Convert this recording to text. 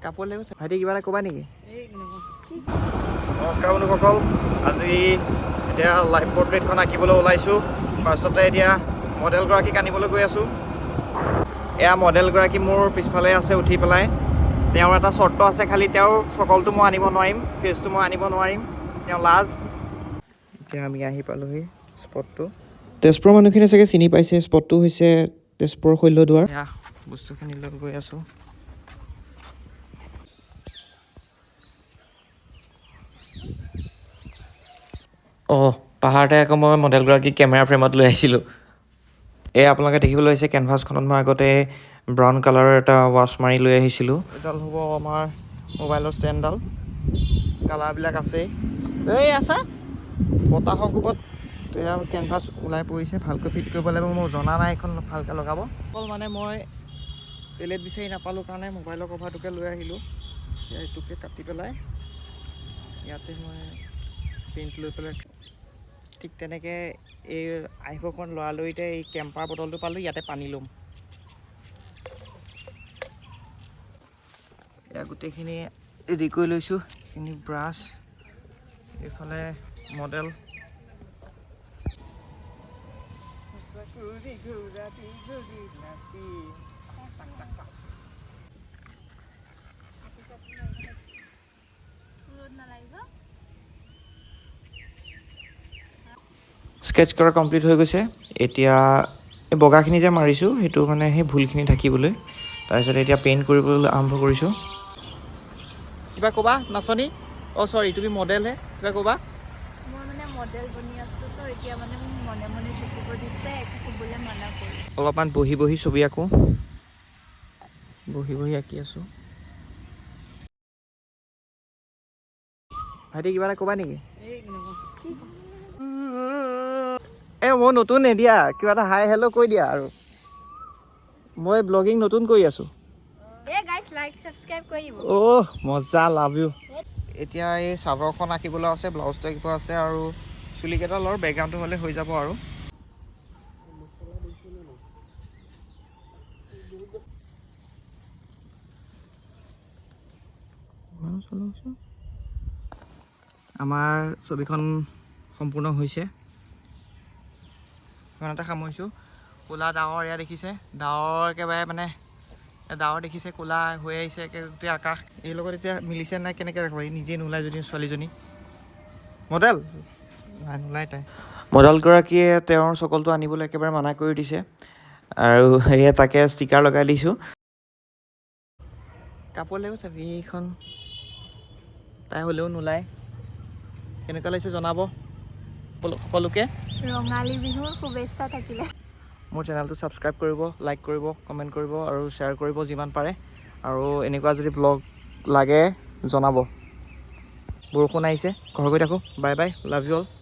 কাপোৰ লাগিব ভাইটি কিবা এটা ক'বা নেকি নমস্কাৰ বন্ধুসকল আজি এতিয়া লাইভ পৰ্ট্ৰেইটখন আঁকিবলৈ ওলাইছোঁ ফাৰ্ষ্টতে এতিয়া মডেলগৰাকীক আনিবলৈ গৈ আছোঁ এয়া মডেলগৰাকী মোৰ পিছফালে আছে উঠি পেলাই তেওঁৰ এটা চৰ্ত আছে খালি তেওঁৰ চকলটো মই আনিব নোৱাৰিম ফেচটো মই আনিব নোৱাৰিম তেওঁ লাজ এতিয়া আমি আহি পালোহি স্পটটো তেজপুৰৰ মানুহখিনিয়ে চাগে চিনি পাইছে স্পটটো হৈছে তেজপুৰৰ শৈলদুৱাৰ এয়া বস্তুখিনি লৈ গৈ আছোঁ অঁ পাহাৰতে আকৌ মই মডেলগৰাকীক কেমেৰা ফ্ৰেমত লৈ আহিছিলোঁ এই আপোনালোকে দেখিবলৈ হৈছে কেনভাছখনত মই আগতে ব্ৰাউন কালাৰৰ এটা ৱাছ মাৰি লৈ আহিছিলোঁ এডাল হ'ব আমাৰ মোবাইলৰ ষ্টেণ্ডডাল কালাৰবিলাক আছেই এই আছা বতাহৰ কোবত এয়া কেনভাছ ওলাই পৰিছে ভালকৈ ফিট কৰিব লাগিব মই জনা নাই এখন ভালকৈ লগাব অকল মানে মই পেলেট বিচাৰি নাপালোঁ কাৰণে মোবাইলৰ কভাৰটোকে লৈ আহিলোঁ এইটোকে কাটি পেলাই ইয়াতে মই পেইণ্ট লৈ পেলাই ঠিক তেনেকৈ এই আইফোনখন লৰালৰিতে এই কেম্পাৰ বটলটো পালোঁ ইয়াতে পানী ল'ম এয়া গোটেইখিনি ৰেডি কৰি লৈছোঁ এইখিনি ব্ৰাছ এইফালে মডেল স্কেটছ কৰা কমপ্লিট হৈ গৈছে এতিয়া এই বগাখিনি যে মাৰিছোঁ সেইটো মানে সেই ভুলখিনি ঢাকিবলৈ তাৰপিছত এতিয়া পেইণ্ট কৰিবলৈ আৰম্ভ কৰিছোঁ কিবা ক'বা নাচনী অঁ চৰি তুমি মডেলহে কিবা ক'বা মই মানে মডেল বনি আছোঁ তো এতিয়া মানে মোক মনে মনে থাকিব দিছে একো ক'বলৈ মানা কৰি অলপমান বহি বহি ছবি আঁকো বহি বহি আঁকি আছোঁ ভাইটি কিবা এটা ক'বা নেকি এই মই নতুন নিদিয়া কিবা এটা হাই হেল্ল' কৈ দিয়া আৰু মই ব্লগিং নতুন কৰি আছোঁ অ' মজা লাভ ইউ এতিয়া এই চাদৰখন আঁকিবলৈ আছে ব্লাউজটো আঁকিব আছে আৰু চুলিকেইডাল আৰু বেকগ্ৰাউণ্ডটো হ'লে হৈ যাব আৰু আমাৰ ছবিখন সম্পূৰ্ণ হৈছে ইমানতে সামৰিছোঁ ক'লা ডাৱৰ এয়া দেখিছে ডাৱৰ একেবাৰে মানে ডাৱৰ দেখিছে ক'লা হৈ আহিছে গোটেই আকাশ এই লগত এতিয়া মিলিছে নাই কেনেকৈ ৰাখিব এই নিজে নোলায় যদি ছোৱালীজনী মডেল নাই নোলায় তাই মডেলগৰাকীয়ে তেওঁৰ চকলটো আনিবলৈ একেবাৰে মানা কৰি দিছে আৰু সেয়ে তাকে ষ্টিকাৰ লগাই দিছোঁ কাপোৰ লাগিব চাবি এইখন তাই হ'লেও নোলায় কেনেকুৱা লাগিছে জনাব সকলোকে ৰঙালী বিহুৰ শুভেচ্ছা থাকিলে মোৰ চেনেলটো ছাবস্ক্ৰাইব কৰিব লাইক কৰিব কমেণ্ট কৰিব আৰু শ্বেয়াৰ কৰিব যিমান পাৰে আৰু এনেকুৱা যদি ব্লগ লাগে জনাব বৰষুণ আহিছে ঘৰ গৈ থাকোঁ bye bye love you all